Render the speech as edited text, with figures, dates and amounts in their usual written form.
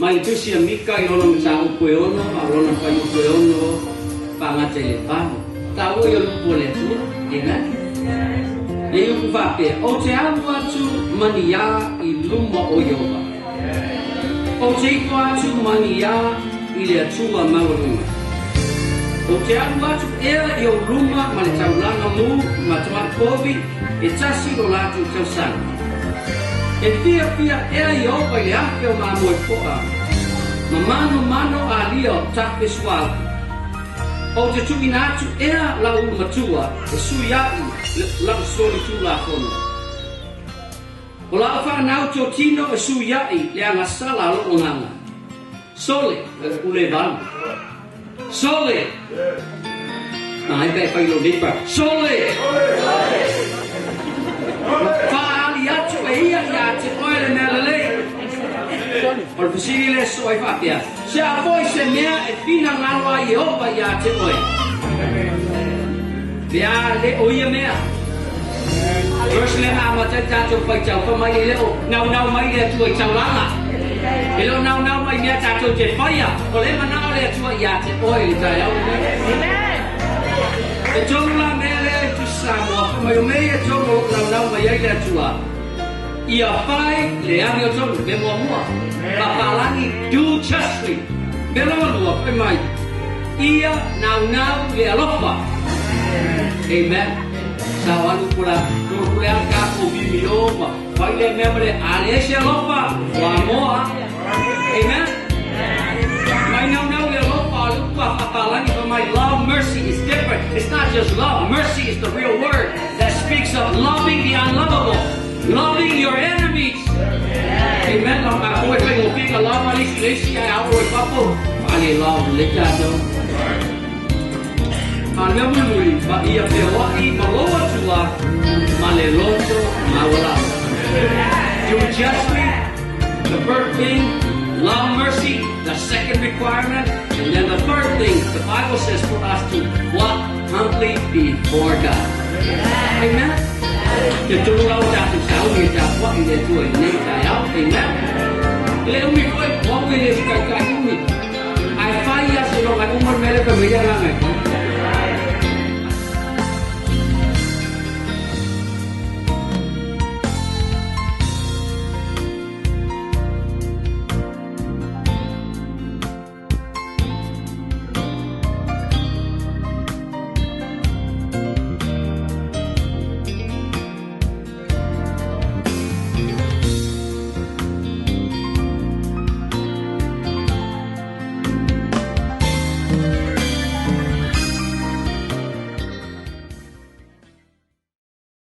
mai tu si mika i lona mta upo e ono, a lona pai upo e ono, pangata i le pāmu. Tau i o lupo le atua, e ngā. E upu whape, o te alu atu mani ia i luma o Iowa. O te iko atu mani ia i le atua maurunga. O te alu atu ea i o luma ma le taulanga mu, ma tama COVID, e tasi o latu tau sanga. E fia ea i opa i le ape o mamu e poa. Ma mano a lia o tape sualu. O te tuina atu ea la matua, e sui au la soli tu la kono. O la whanau tō tino e sui ai le anga sala lo o nganga. Sole, ule vanu. Sole! Ai pe whailo nipa. Sole! Whaali atu e ia te oere mea lelei. O le pasiri le soe whapea. Se a voi se mea e fina ngaloa i opa ia te oe. Mea le oia mea. Verse le na ama te tato whai tau whamai e leo. Nau mai le atua i tau langa. E leo nau mai mea tato te whaia. O le manao le atua ia te oe i tai au mea. E tonu la mea le tu Samoa. Whamai o mea tonu nau mai ai le atua. Ia whai le ami o tonu me mua mua. Papalangi do justly. Me loa lua whai mai. Ia nau le alofa. Amen. Sao alu pula kule aka ko bibio whai le mea mele ale se alofa. Wa moa. Amen. Mai nau le alofa alupa papalangi for my love mercy is different. It's not just love. Mercy is the real word that speaks of loving the unlovable. Loving your enemies. Amen. Ako ay pag-uping Allah mali silesi ay ako ay papo. Ali love lekado. Alam mo muli ba iya pewai malawa tua maleloto mawala. Do justly, the first thing, love mercy, the second requirement, and then the third thing, the Bible says for us to walk humbly before God. Amen. Ke tulu lau tātu sau ni tā wak i le tua i nei tā iau, amen. Le umi koe, wapu i le kai umi. Ai whai ase no ngai umar mele ka mea rangai.